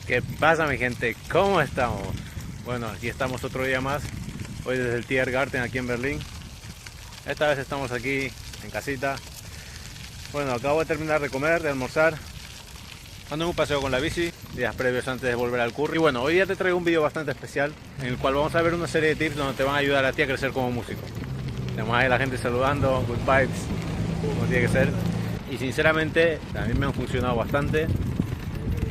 ¿Qué pasa, mi gente? ¿Cómo estamos? Bueno, aquí estamos otro día más. Hoy desde el Tiergarten aquí en Berlín. Esta vez estamos aquí en casita. Bueno, acabo de terminar de comer, de almorzar. Ando en un paseo con la bici, días previos antes de volver al curry. Y bueno, hoy ya te traigo un vídeo bastante especial en el cual vamos a ver una serie de tips donde te van a ayudar a ti a crecer como músico. Tenemos ahí a la gente saludando, good vibes, como tiene que ser. Y sinceramente, también me han funcionado bastante.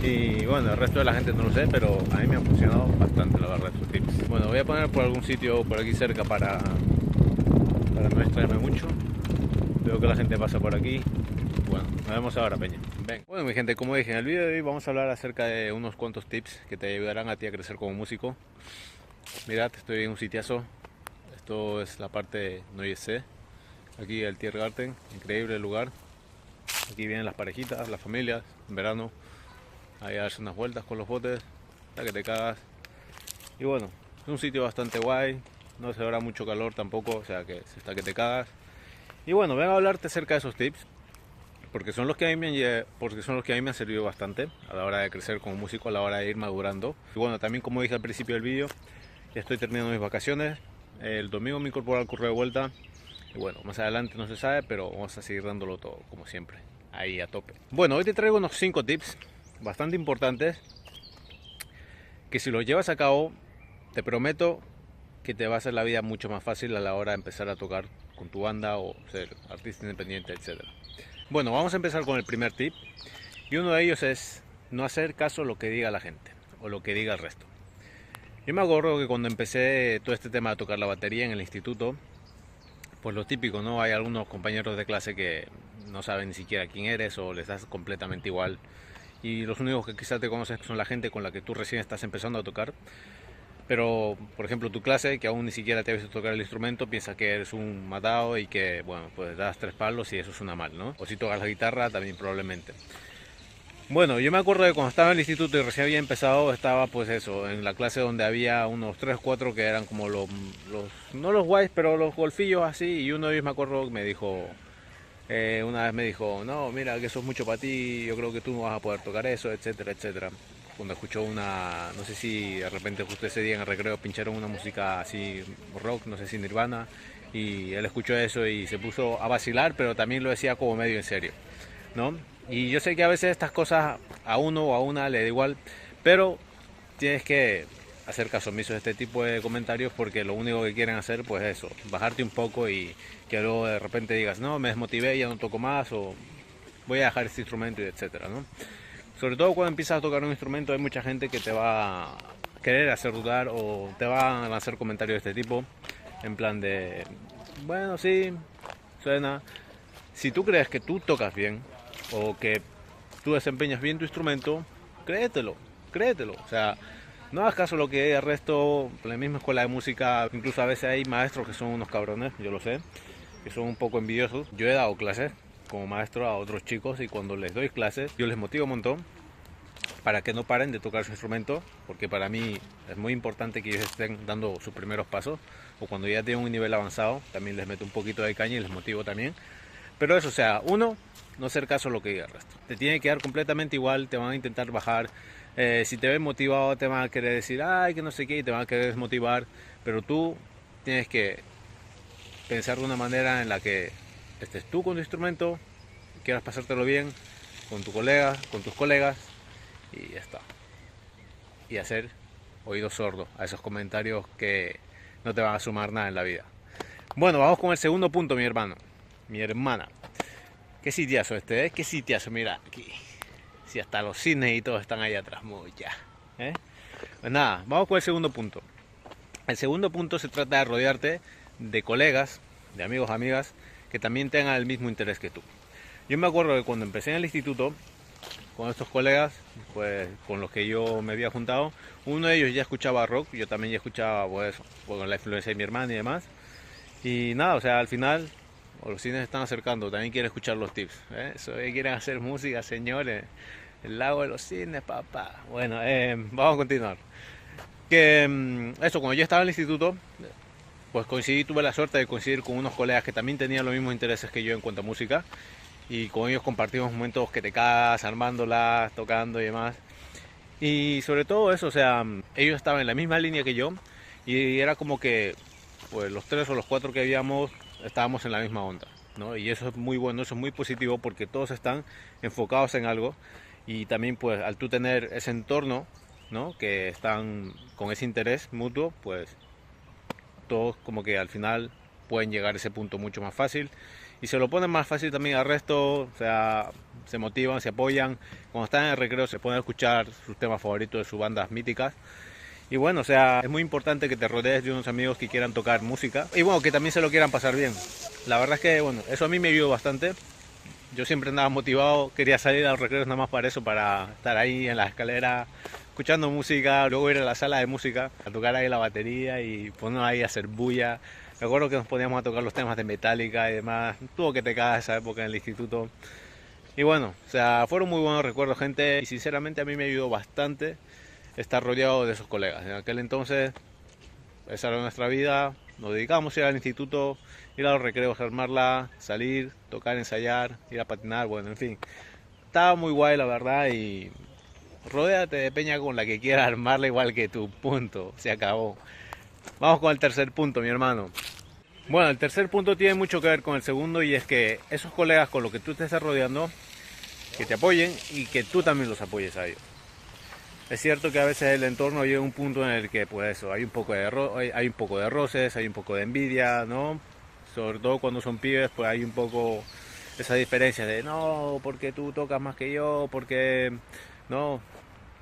Y bueno, el resto de la gente no lo sé, pero a mí me han funcionado bastante, la verdad, estos tips. Bueno, voy a poner por algún sitio por aquí cerca para no extraerme mucho. Veo que la gente pasa por aquí. Bueno, nos vemos ahora, peña. Ven. Bueno, mi gente, como dije en el vídeo de hoy, vamos a hablar acerca de unos cuantos tips que te ayudarán a ti a crecer como músico. Mirad, estoy en un sitiazo. Esto es la parte de Noyes, aquí el Tiergarten, increíble lugar. Aquí vienen las parejitas, las familias, en verano. Ahí a darse unas vueltas con los botes, hasta que te cagas. Y bueno, es un sitio bastante guay, no se habrá mucho calor tampoco, o sea que hasta que te cagas. Y bueno, vengo a hablarte acerca de esos tips, porque son los que a mí me han servido bastante a la hora de crecer como músico, a la hora de ir madurando. Y bueno, también como dije al principio del vídeo, ya estoy terminando mis vacaciones. El domingo me incorporo al curro de vuelta. Y bueno, más adelante no se sabe, pero vamos a seguir dándolo todo, como siempre, ahí a tope. Bueno, hoy te traigo unos 5 tips bastante importantes que si los llevas a cabo te prometo que te va a hacer la vida mucho más fácil a la hora de empezar a tocar con tu banda o ser artista independiente, etcétera. Bueno, vamos a empezar con el primer tip y uno de ellos es no hacer caso a lo que diga la gente o lo que diga el resto. Yo me acuerdo que cuando empecé todo este tema de tocar la batería en el instituto, pues lo típico, ¿no? Hay algunos compañeros de clase que no saben ni siquiera quién eres o les das completamente igual. Y los únicos que quizás te conoces son la gente con la que tú recién estás empezando a tocar. Pero, por ejemplo, tu clase, que aún ni siquiera te ha visto tocar el instrumento, piensa que eres un matado y que, bueno, pues das 3 palos y eso suena mal, ¿no? O si tocas la guitarra, también probablemente. Bueno, yo me acuerdo de cuando estaba en el instituto y recién había empezado, estaba pues eso, en la clase donde había unos 3 4 que eran como no los guays, pero los golfillos así, y uno de ellos me acuerdo que me dijo, una vez me dijo, no, mira, que eso es mucho para ti, yo creo que tú no vas a poder tocar eso, etcétera, etcétera. Cuando escuchó no sé si de repente justo ese día en el recreo pincharon una música así rock, no sé si Nirvana, y él escuchó eso y se puso a vacilar, pero también lo decía como medio en serio, ¿no? Y yo sé que a veces estas cosas a uno o a una le da igual, pero tienes que hacer caso omiso de este tipo de comentarios porque lo único que quieren hacer pues es eso, bajarte un poco y que luego de repente digas, no, me desmotivé, ya no toco más o voy a dejar este instrumento y etcétera, ¿no? Sobre todo cuando empiezas a tocar un instrumento hay mucha gente que te va a querer hacer dudar o te va a lanzar comentarios de este tipo en plan de, bueno, sí, suena. Si tú crees que tú tocas bien o que tú desempeñas bien tu instrumento, créetelo, créetelo. O sea, no hagas caso a lo que diga el resto. En la misma escuela de música, incluso a veces hay maestros que son unos cabrones, yo lo sé, que son un poco envidiosos. Yo he dado clases como maestro a otros chicos y cuando les doy clases, yo les motivo un montón para que no paren de tocar su instrumento, porque para mí es muy importante que ellos estén dando sus primeros pasos, o cuando ya tienen un nivel avanzado, también les meto un poquito de caña y les motivo también. Pero eso, o sea, uno, no hacer caso a lo que diga el resto. Te tiene que dar completamente igual, te van a intentar bajar. Si te ven motivado, te van a querer decir, ay, que no sé qué, y te van a querer desmotivar. Pero tú tienes que pensar de una manera en la que estés tú con tu instrumento, quieras pasártelo bien con tu colega, con tus colegas, y ya está. Y hacer oídos sordos a esos comentarios que no te van a sumar nada en la vida. Bueno, vamos con el segundo punto, mi hermano. Mi hermana. Qué sitiazo este, ¿eh? Qué sitiazo, mira, aquí. Si hasta los cines y todos están ahí atrás, muy ya. ¿Eh? Pues nada, vamos con el segundo punto. El segundo punto se trata de rodearte de colegas, de amigos, amigas, que también tengan el mismo interés que tú. Yo me acuerdo que cuando empecé en el instituto, con estos colegas, pues con los que yo me había juntado, uno de ellos ya escuchaba rock, yo también ya escuchaba, pues, con la influencia de mi hermana y demás. Y nada, o sea, al final los cines se están acercando, también quieren escuchar los tips. Eso quieren hacer música, señores. El lago de los cines, papá. Bueno, vamos a continuar. Que eso, cuando yo estaba en el instituto, pues tuve la suerte de coincidir con unos colegas que también tenían los mismos intereses que yo en cuanto a música. Y con ellos compartimos momentos que te cagas, armándolas, tocando y demás. Y sobre todo eso, o sea, ellos estaban en la misma línea que yo y era como que pues los 3 o los 4 que habíamos estábamos en la misma onda, ¿no? Y eso es muy bueno, eso es muy positivo porque todos están enfocados en algo y también pues al tú tener ese entorno, ¿no? Que están con ese interés mutuo, pues todos como que al final pueden llegar a ese punto mucho más fácil y se lo ponen más fácil también al resto, o sea, se motivan, se apoyan, cuando están en el recreo se ponen a escuchar sus temas favoritos de sus bandas míticas y bueno, o sea, es muy importante que te rodees de unos amigos que quieran tocar música y bueno, que también se lo quieran pasar bien. La verdad es que bueno, eso a mí me ayudó bastante. Yo siempre andaba motivado, quería salir a los recreos nada más para eso, para estar ahí en la escalera escuchando música, luego ir a la sala de música a tocar ahí la batería y ponernos ahí a hacer bulla. Me acuerdo que nos poníamos a tocar los temas de Metallica y demás. Tuvo que te cagas esa época en el instituto. Y bueno, o sea, fueron muy buenos recuerdos, gente. Y sinceramente a mí me ayudó bastante estar rodeado de esos colegas. En aquel entonces, esa era nuestra vida. Nos dedicábamos a ir al instituto, ir a los recreos, armarla, salir, tocar, ensayar, ir a patinar, bueno, en fin. Estaba muy guay, la verdad, y rodéate de peña con la que quiera armarla igual que tú, punto, se acabó. Vamos con el tercer punto, mi hermano. Bueno, el tercer punto tiene mucho que ver con el segundo y es que esos colegas con los que tú te estás rodeando, que te apoyen y que tú también los apoyes a ellos. Es cierto que a veces el entorno llega a un punto en el que pues eso, hay un poco de roces, hay un poco de envidia, ¿no? Sobre todo cuando son pibes, pues hay un poco esa diferencia de no, porque tú tocas más que yo, porque no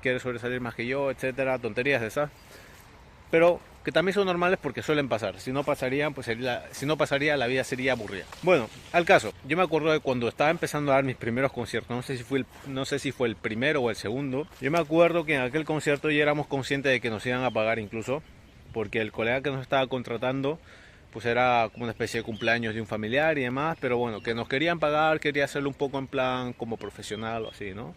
quieres sobresalir más que yo, etcétera, tonterías de esas. Pero que también son normales porque suelen pasar. Si no pasarían, pues si no pasaría, la vida sería aburrida. Bueno, al caso, yo me acuerdo de cuando estaba empezando a dar mis primeros conciertos, no sé si fue el primero o el segundo. Yo me acuerdo que en aquel concierto ya éramos conscientes de que nos iban a pagar incluso, porque el colega que nos estaba contratando pues era como una especie de cumpleaños de un familiar y demás, pero bueno, que nos querían pagar, quería hacerlo un poco en plan como profesional o así, ¿no?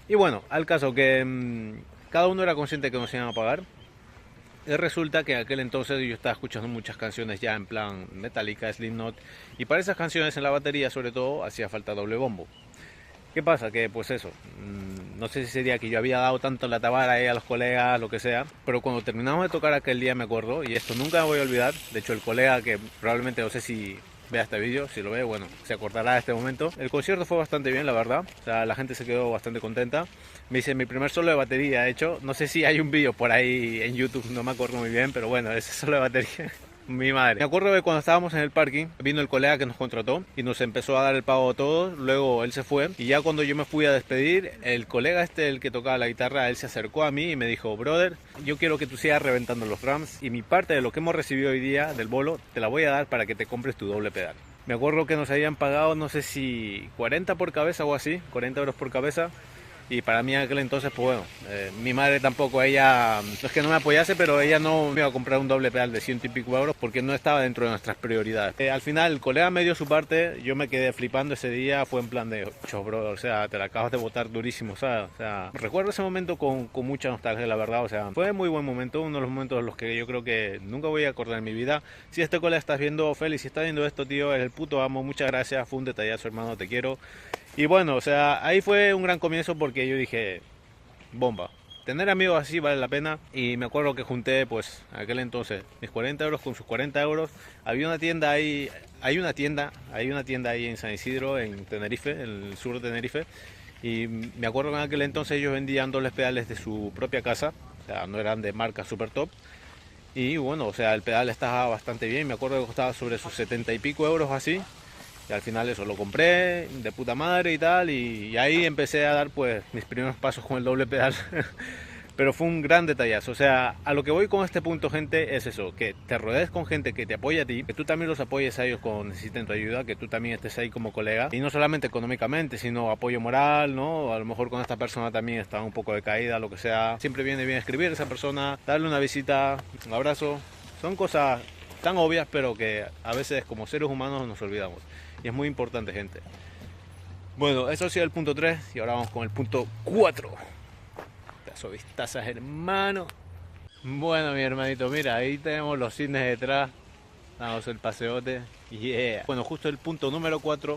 Y bueno, al caso que cada uno era consciente de que nos iban a pagar. Y resulta que en aquel entonces yo estaba escuchando muchas canciones ya en plan Metallica, Slipknot, y para esas canciones en la batería sobre todo hacía falta doble bombo. ¿Qué pasa? Que pues eso, no sé si sería que yo había dado tanto la tabara ahí a los colegas, lo que sea, pero cuando terminamos de tocar aquel día me acuerdo, y esto nunca me voy a olvidar, de hecho el colega que probablemente no sé si vea este vídeo, si lo ve, bueno, se acordará de este momento. El concierto fue bastante bien, la verdad, o sea, la gente se quedó bastante contenta. Me hice mi primer solo de batería, de hecho, no sé si hay un vídeo por ahí en YouTube, no me acuerdo muy bien, pero bueno, ese solo de batería. Mi madre. Me acuerdo de cuando estábamos en el parking, vino el colega que nos contrató y nos empezó a dar el pago a todos, luego él se fue y ya cuando yo me fui a despedir, el colega el que tocaba la guitarra, él se acercó a mí y me dijo, brother, yo quiero que tú sigas reventando los drums y mi parte de lo que hemos recibido hoy día del bolo te la voy a dar para que te compres tu doble pedal. Me acuerdo que nos habían pagado, no sé si 40 por cabeza o así, 40 euros por cabeza. Y para mí en aquel entonces, pues bueno, mi madre tampoco, ella, no es que no me apoyase, pero ella no me iba a comprar un doble pedal de 100 y pico euros porque no estaba dentro de nuestras prioridades. Al final el colega me dio su parte, yo me quedé flipando ese día, fue en plan de, bro, o sea, te la acabas de botar durísimo, ¿sabes? O sea, recuerdo ese momento con mucha nostalgia, la verdad, o sea, fue muy buen momento, uno de los momentos en los que yo creo que nunca voy a acordar en mi vida. Si este colega estás viendo, Félix, si estás viendo esto, tío, eres el puto amo, muchas gracias, fue un detallazo, hermano, te quiero. Y bueno, o sea, ahí fue un gran comienzo porque yo dije, bomba, tener amigos así vale la pena. Y me acuerdo que junté, pues, en aquel entonces, mis 40 euros con sus 40 euros. Había una tienda ahí, hay una tienda ahí en San Isidro, en Tenerife, en el sur de Tenerife. Y me acuerdo que en aquel entonces ellos vendían dobles pedales de su propia casa, o sea, no eran de marca super top. Y bueno, o sea, el pedal estaba bastante bien, me acuerdo que costaba sobre sus 70 y pico euros así. Y al final eso lo compré de puta madre y tal, y ahí empecé a dar pues mis primeros pasos con el doble pedal. Pero fue un gran detallazo. O sea, a lo que voy con este punto, gente, es eso, que te rodees con gente que te apoya a ti, que tú también los apoyes a ellos cuando necesiten tu ayuda, que tú también estés ahí como colega, y no solamente económicamente, sino apoyo moral, ¿no? A lo mejor con esta persona también está un poco de caída, lo que sea. Siempre viene bien escribir a esa persona, darle una visita, un abrazo. Son cosas tan obvias, pero que a veces como seres humanos nos olvidamos. Y es muy importante, gente. Bueno, eso ha sido el punto 3 y ahora vamos con el punto 4. Pedazo de vistazas, hermano. Bueno, mi hermanito, mira, ahí tenemos los cisnes detrás. Damos el paseote. Yeah. Bueno, justo el punto número 4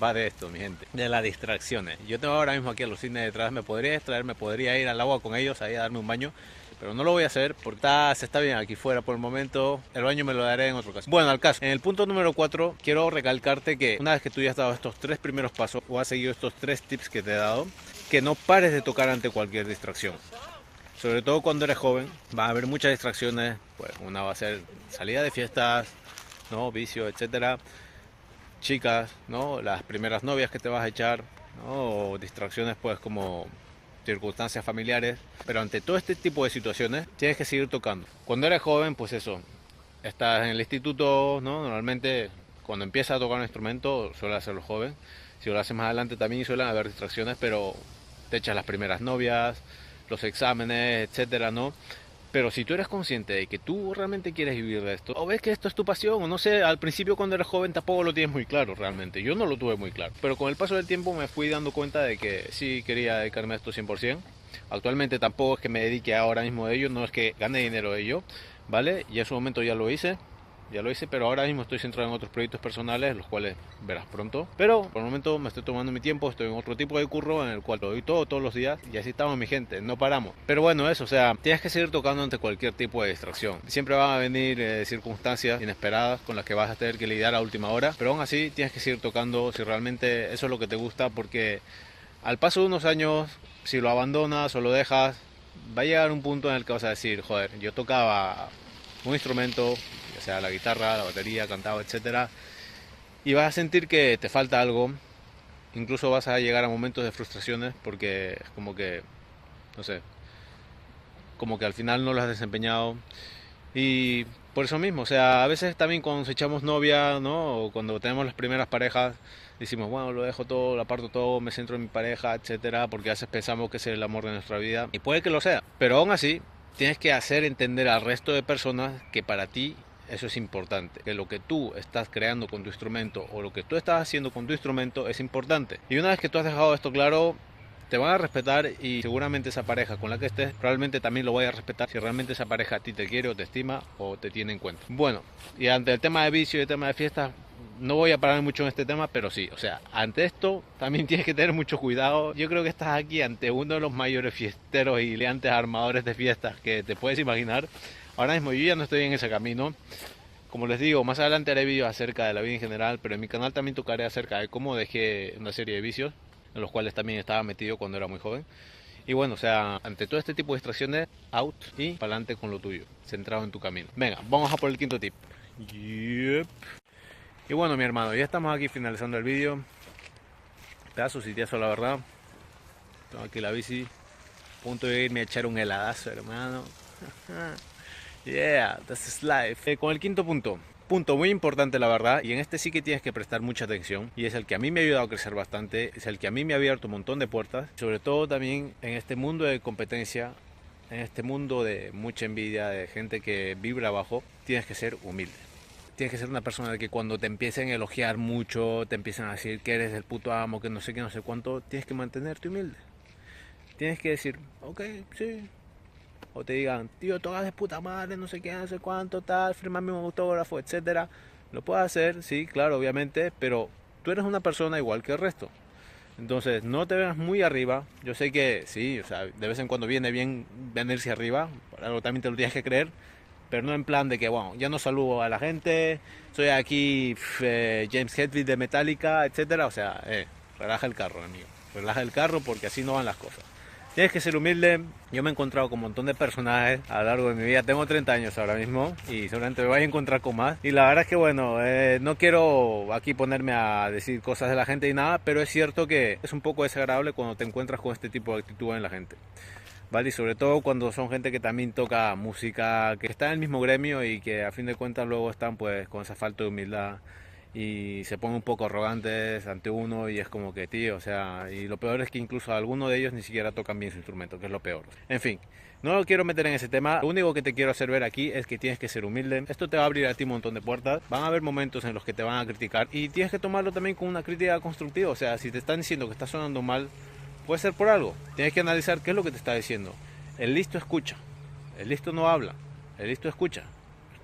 va de esto, mi gente, de las distracciones. Yo tengo ahora mismo aquí a los cines detrás, me podría distraer, me podría ir al agua con ellos, ahí a darme un baño, pero no lo voy a hacer porque se está bien aquí fuera por el momento. El baño me lo daré en otro caso. Bueno, al caso, en el punto número 4 quiero recalcarte que una vez que tú ya has dado estos 3 primeros pasos o has seguido estos 3 tips que te he dado, que no pares de tocar ante cualquier distracción. Sobre todo cuando eres joven, va a haber muchas distracciones. Pues una va a ser salida de fiestas, ¿no? Vicio, etcétera. Chicas, ¿no? Las primeras novias que te vas a echar, ¿no? O distracciones pues como circunstancias familiares. Pero ante todo este tipo de situaciones tienes que seguir tocando. Cuando eres joven, pues eso, estás en el instituto, ¿no? Normalmente cuando empiezas a tocar un instrumento suele hacerlo joven. Si lo haces más adelante también suelen haber distracciones, pero te echas las primeras novias, los exámenes, etcétera, ¿no? Pero si tú eres consciente de que tú realmente quieres vivir de esto, o ves que esto es tu pasión, o no sé, al principio cuando eres joven tampoco lo tienes muy claro realmente. Yo no lo tuve muy claro. Pero con el paso del tiempo me fui dando cuenta de que sí quería dedicarme a esto 100%. Actualmente tampoco es que me dedique ahora mismo a ello, no es que gane dinero de ello, ¿vale? Y en su momento ya lo hice, pero ahora mismo estoy centrado en otros proyectos personales, los cuales verás pronto. Pero por el momento me estoy tomando mi tiempo, estoy en otro tipo de curro en el cual lo doy todo todos los días y así estamos, mi gente, no paramos. Pero bueno, eso, o sea, tienes que seguir tocando ante cualquier tipo de distracción. Siempre van a venir circunstancias inesperadas con las que vas a tener que lidiar a última hora, pero aún así tienes que seguir tocando si realmente eso es lo que te gusta, porque al paso de unos años, si lo abandonas o lo dejas, va a llegar un punto en el que vas a decir, joder, yo tocaba un instrumento, ya sea la guitarra, la batería, cantaba, etcétera, y vas a sentir que te falta algo. Incluso vas a llegar a momentos de frustraciones porque es como que, no sé, como que al final no lo has desempeñado. Y por eso mismo, o sea, a veces también cuando nos echamos novia, ¿no? O cuando tenemos las primeras parejas, decimos, bueno, lo dejo todo, lo aparto todo, me centro en mi pareja, etcétera, porque a veces pensamos que es el amor de nuestra vida. Y puede que lo sea, pero aún así tienes que hacer entender al resto de personas que para ti eso es importante, que lo que tú estás creando con tu instrumento o lo que tú estás haciendo con tu instrumento es importante. Y una vez que tú has dejado esto claro, te van a respetar y seguramente esa pareja con la que estés probablemente también lo vaya a respetar si realmente esa pareja a ti te quiere o te estima o te tiene en cuenta. Bueno, y ante el tema de vicio y el tema de fiestas, no voy a parar mucho en este tema, pero sí, o sea, ante esto también tienes que tener mucho cuidado. Yo creo que estás aquí ante uno de los mayores fiesteros y leantes armadores de fiestas que te puedes imaginar. Ahora mismo yo ya no estoy en ese camino. Como les digo, más adelante haré vídeos acerca de la vida en general, pero en mi canal también tocaré acerca de cómo dejé una serie de vicios, en los cuales también estaba metido cuando era muy joven. Y bueno, o sea, ante todo este tipo de distracciones, out y para adelante con lo tuyo, centrado en tu camino. Venga, vamos a por el quinto tip. Yep. Y bueno, mi hermano, ya estamos aquí finalizando el vídeo. Pedazo sitiazo, la verdad. Tengo aquí la bici. Punto de irme a echar un heladazo, hermano. Yeah, this is life. Con el quinto punto muy importante la verdad, y en este sí que tienes que prestar mucha atención, y es el que a mí me ha ayudado a crecer bastante, es el que a mí me ha abierto un montón de puertas, sobre todo también en este mundo de competencia, en este mundo de mucha envidia, de gente que vibra abajo, tienes que ser humilde. Tienes que ser una persona de que cuando te empiecen a elogiar mucho, te empiezan a decir que eres el puto amo, que no sé qué, no sé cuánto, tienes que mantenerte humilde. Tienes que decir, ok, sí. O te digan, tío, tocas de puta madre, no sé qué, no sé cuánto, tal, firmame un autógrafo, etcétera. Lo puedes hacer, sí, claro, obviamente, pero tú eres una persona igual que el resto. Entonces, no te veas muy arriba. Yo sé que sí, o sea, de vez en cuando viene bien venirse arriba, por algo también te lo tienes que creer, pero no en plan de que, bueno, ya no saludo a la gente, soy aquí James Hetfield de Metallica, etcétera. O sea, relaja el carro, amigo. Relaja el carro porque así no van las cosas. Tienes que ser humilde. Yo me he encontrado con un montón de personajes a lo largo de mi vida. Tengo 30 años ahora mismo y seguramente me voy a encontrar con más. Y la verdad es que bueno, no quiero aquí ponerme a decir cosas de la gente y nada, pero es cierto que es un poco desagradable cuando te encuentras con este tipo de actitud en la gente. ¿Vale? Y sobre todo cuando son gente que también toca música, que está en el mismo gremio y que a fin de cuentas luego están pues con esa falta de humildad y se ponen un poco arrogantes ante uno y es como que tío, o sea, y lo peor es que incluso algunos de ellos ni siquiera tocan bien su instrumento, que es lo peor. En fin, no lo quiero meter en ese tema, lo único que te quiero hacer ver aquí es que tienes que ser humilde, esto te va a abrir a ti un montón de puertas, van a haber momentos en los que te van a criticar y tienes que tomarlo también con una crítica constructiva, o sea, si te están diciendo que está sonando mal, puede ser por algo, tienes que analizar qué es lo que te está diciendo. El listo escucha, el listo no habla, el listo escucha.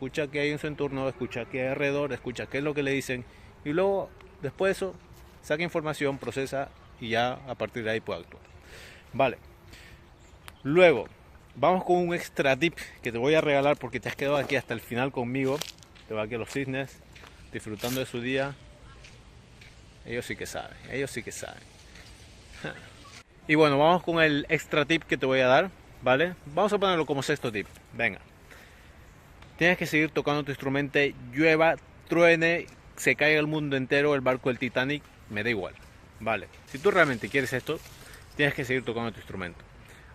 Escucha qué hay en su entorno, escucha qué hay alrededor, escucha qué es lo que le dicen y luego, después de eso, saca información, procesa y ya a partir de ahí puede actuar. Vale. Luego, vamos con un extra tip que te voy a regalar porque te has quedado aquí hasta el final conmigo. Te va aquí a los cisnes, disfrutando de su día. Ellos sí que saben, ellos sí que saben. Y bueno, vamos con el extra tip que te voy a dar, ¿vale? Vamos a ponerlo como sexto tip. Venga. Tienes que seguir tocando tu instrumento, llueva, truene, se caiga el mundo entero, el barco del Titanic, me da igual. Vale. Si tú realmente quieres esto, tienes que seguir tocando tu instrumento.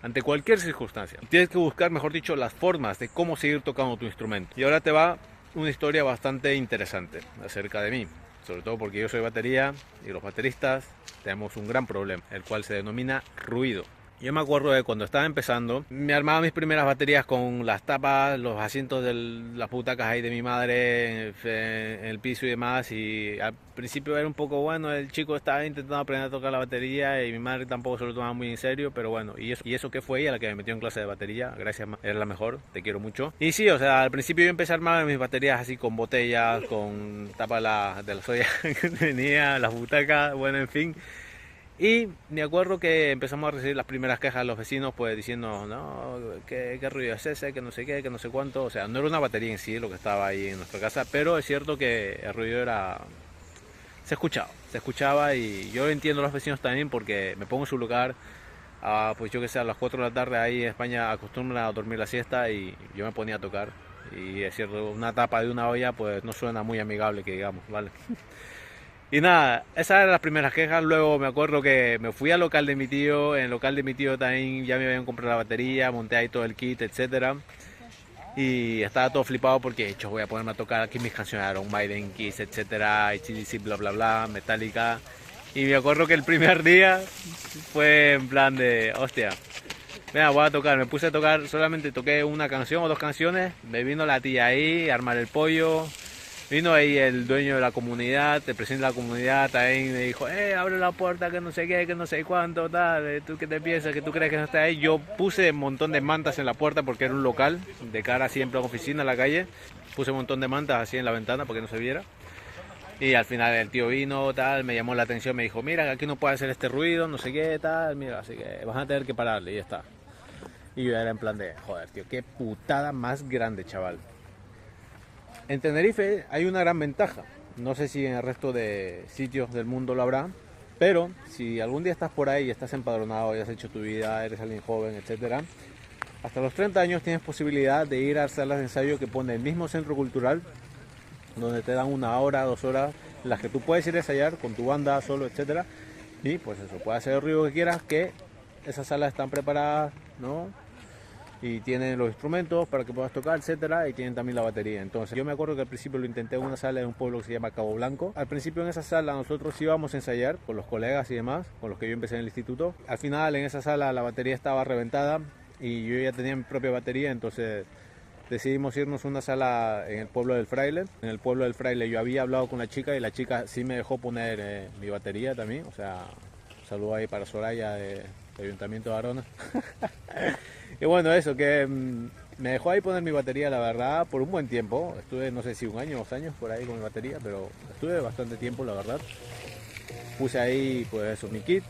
Ante cualquier circunstancia. Tienes que buscar, mejor dicho, las formas de cómo seguir tocando tu instrumento. Y ahora te va una historia bastante interesante acerca de mí. Sobre todo porque yo soy batería y los bateristas tenemos un gran problema, el cual se denomina ruido. Yo me acuerdo de cuando estaba empezando, me armaba mis primeras baterías con las tapas, los asientos de las butacas ahí de mi madre en el piso y demás. Y al principio era un poco bueno, el chico estaba intentando aprender a tocar la batería y mi madre tampoco se lo tomaba muy en serio, pero bueno, y eso que fue ella la que me metió en clase de batería, gracias, eres la mejor, te quiero mucho. Y sí, o sea, al principio yo empecé a armar mis baterías así con botellas, con tapas de la soya que tenía, las butacas, bueno, en fin. Y me acuerdo que empezamos a recibir las primeras quejas de los vecinos, pues diciendo, no, ¿qué ruido es ese? Que no sé qué, que no sé cuánto. O sea, no era una batería en sí lo que estaba ahí en nuestra casa, pero es cierto que el ruido era... se escuchaba y yo entiendo a los vecinos también porque me pongo en su lugar, pues yo que sé, a las 4 de la tarde ahí en España acostumbran a dormir la siesta y yo me ponía a tocar. Y es cierto, una tapa de una olla pues no suena muy amigable que digamos, ¿vale? Y nada, esas eran las primeras quejas. Luego me acuerdo que me fui al local de mi tío. En el local de mi tío también ya me habían comprado la batería, monté ahí todo el kit, etcétera. Y estaba todo flipado porque yo voy a ponerme a tocar aquí mis canciones, Iron Maiden, Kiss, etcétera, AC/DC, bla bla bla, Metallica. Y me acuerdo que el primer día fue en plan de, hostia, mira, voy a tocar. Me puse a tocar, solamente toqué una canción o dos canciones. Me vino la tía ahí, a armar el pollo. Vino ahí el dueño de la comunidad, el presidente de la comunidad, también me dijo, abre la puerta, que no sé qué, que no sé cuánto, tal, ¿tú qué te piensas? ¿Que tú crees que no está ahí? Yo puse un montón de mantas en la puerta porque era un local, de cara siempre a la oficina, a la calle. Puse un montón de mantas así en la ventana para que no se viera. Y al final el tío vino, tal, me llamó la atención, me dijo, mira, que aquí no puede hacer este ruido, no sé qué, tal, mira, así que vas a tener que pararle y ya está. Y yo era en plan de, joder, tío, qué putada más grande, chaval. En Tenerife hay una gran ventaja, no sé si en el resto de sitios del mundo lo habrá, pero si algún día estás por ahí y estás empadronado y has hecho tu vida, eres alguien joven, etcétera, hasta los 30 años tienes posibilidad de ir a salas de ensayo que pone el mismo centro cultural, donde te dan 1 hora, 2 horas, en las que tú puedes ir a ensayar con tu banda, solo, etcétera, y pues eso, puedes hacer el ruido que quieras, que esas salas están preparadas, ¿no? Y tienen los instrumentos para que puedas tocar, etcétera, y tienen también la batería. Entonces yo me acuerdo que al principio lo intenté en una sala de un pueblo que se llama Cabo Blanco. Al principio en esa sala nosotros íbamos a ensayar con los colegas y demás, con los que yo empecé en el instituto. Al final en esa sala la batería estaba reventada y yo ya tenía mi propia batería, entonces decidimos irnos a una sala en el pueblo del Fraile. En el pueblo del Fraile yo había hablado con la chica y la chica sí me dejó poner mi batería también, o sea, saludo ahí para Soraya del Ayuntamiento de Arona. Y bueno, eso, que me dejó ahí poner mi batería, la verdad, por un buen tiempo. Estuve, no sé si 1 año o 2 años por ahí con mi batería, pero estuve bastante tiempo, la verdad. Puse ahí, pues eso, mi kit.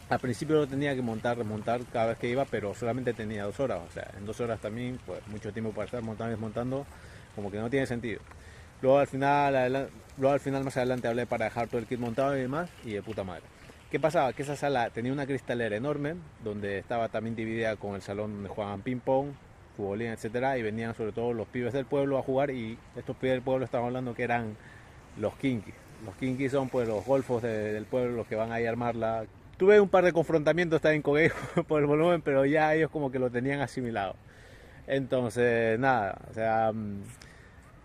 Al principio lo tenía que montar, desmontar cada vez que iba, pero solamente tenía 2 horas. O sea, en 2 horas también, pues mucho tiempo para estar montando y desmontando, como que no tiene sentido. Luego al final más adelante hablé para dejar todo el kit montado y demás, y de puta madre. ¿Qué pasaba? Que esa sala tenía una cristalera enorme, donde estaba también dividida con el salón donde jugaban ping pong, futbolín, etcétera, y venían sobre todo los pibes del pueblo a jugar, y estos pibes del pueblo estaban hablando que eran los kinkis. Los kinkis son pues los golfos del pueblo, los que van ahí a armarla. Tuve un par de confrontamientos también con ellos por el volumen, pero ya ellos como que lo tenían asimilado. Entonces, nada, o sea,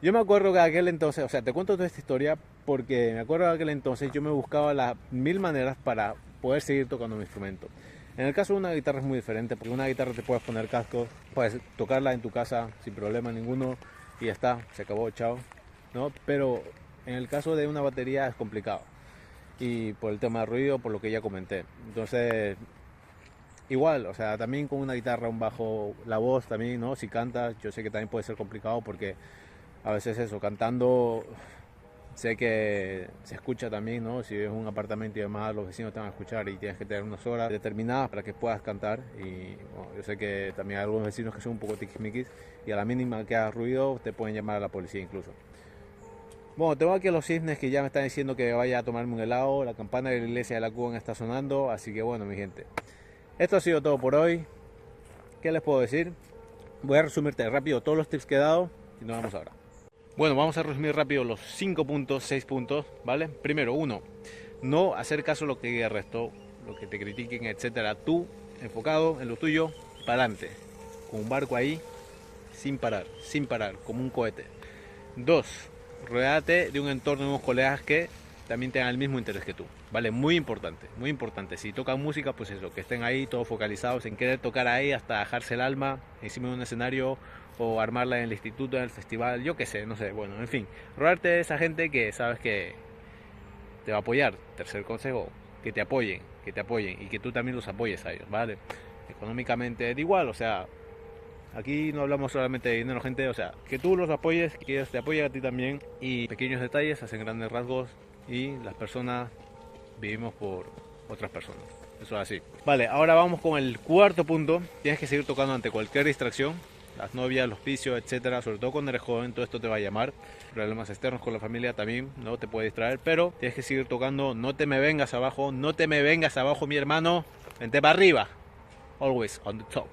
yo me acuerdo que aquel entonces, o sea, te cuento toda esta historia porque me acuerdo que aquel entonces yo me buscaba las 1000 maneras para poder seguir tocando mi instrumento. En el caso de una guitarra es muy diferente, porque una guitarra te puedes poner cascos, puedes tocarla en tu casa sin problema ninguno y ya está, se acabó, chao, ¿no? Pero en el caso de una batería es complicado, y por el tema de ruido, por lo que ya comenté. Entonces, igual, o sea, también con una guitarra, un bajo, la voz también, ¿no? Si cantas, yo sé que también puede ser complicado porque a veces eso, cantando Sé que se escucha también, ¿no? Si es un apartamento y demás, los vecinos te van a escuchar y tienes que tener unas horas determinadas para que puedas cantar. Y bueno, yo sé que también hay algunos vecinos que son un poco tiquismiquis y a la mínima que hagas ruido te pueden llamar a la policía incluso. Bueno, tengo aquí a los cisnes que ya me están diciendo que vaya a tomarme un helado. La campana de la iglesia de la Cuban está sonando, así que bueno, mi gente. Esto ha sido todo por hoy. ¿Qué les puedo decir? Voy a resumirte rápido todos los tips que he dado y nos vemos ahora. Bueno, vamos a resumir rápido los 5 puntos, 6 puntos, ¿vale? Primero, 1, no hacer caso a lo que diga el resto, lo que te critiquen, etcétera. Tú, enfocado en lo tuyo, para adelante, con un barco ahí, sin parar, como un cohete. 2, rodeate de un entorno de unos colegas que también tengan el mismo interés que tú, ¿vale? Muy importante, muy importante. Si tocan música, pues eso, que estén ahí todos focalizados en querer tocar ahí hasta dejarse el alma encima de un escenario o armarla en el instituto, en el festival, yo qué sé, no sé, bueno, en fin, rodearte de esa gente que sabes que te va a apoyar. Tercer consejo, que te apoyen y que tú también los apoyes a ellos, ¿vale? Económicamente da igual, o sea, aquí no hablamos solamente de dinero, gente, o sea, que tú los apoyes, que ellos te apoyen a ti también y pequeños detalles hacen grandes rasgos y las personas vivimos por otras personas. Eso es así. Vale, ahora vamos con el cuarto punto. Tienes que seguir tocando ante cualquier distracción. Las novias, los vicios, etcétera. Sobre todo cuando eres joven, todo esto te va a llamar. Problemas externos con la familia también, no te puede distraer. Pero tienes que seguir tocando. No te me vengas abajo. No te me vengas abajo, mi hermano. Vente para arriba. Always on the top.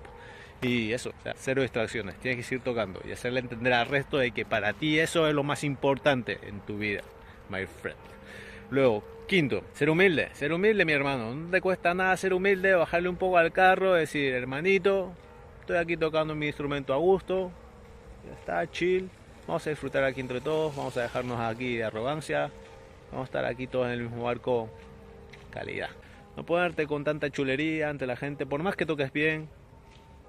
Y eso, o sea, cero distracciones. Tienes que seguir tocando y hacerle entender al resto de que para ti eso es lo más importante en tu vida, my friend. Luego, quinto, ser humilde, mi hermano. No te cuesta nada ser humilde, bajarle un poco al carro, decir, hermanito, estoy aquí tocando mi instrumento a gusto, ya está, chill, vamos a disfrutar aquí entre todos, vamos a dejarnos aquí de arrogancia, vamos a estar aquí todos en el mismo barco, calidad. No ponerte con tanta chulería ante la gente, por más que toques bien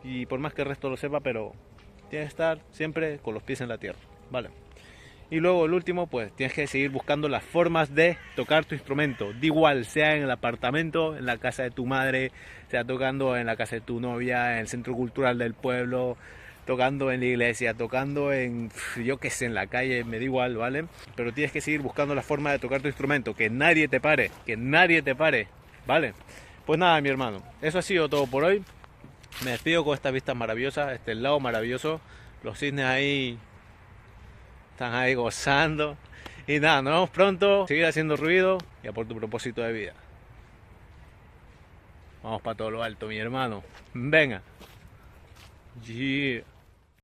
y por más que el resto lo sepa, pero tienes que estar siempre con los pies en la tierra, ¿vale? Y luego el último, pues tienes que seguir buscando las formas de tocar tu instrumento. Da igual, sea en el apartamento, en la casa de tu madre, sea tocando en la casa de tu novia, en el centro cultural del pueblo, tocando en la iglesia, tocando en, yo qué sé, en la calle, me da igual, ¿vale? Pero tienes que seguir buscando la forma de tocar tu instrumento, que nadie te pare, ¿vale? Pues nada, mi hermano, eso ha sido todo por hoy. Me despido con estas vistas maravillosas, este lado maravilloso, los cisnes ahí están ahí gozando. Y nada, nos vemos pronto. Seguir haciendo ruido y a por tu propósito de vida. Vamos para todo lo alto, mi hermano. Venga. Yeah.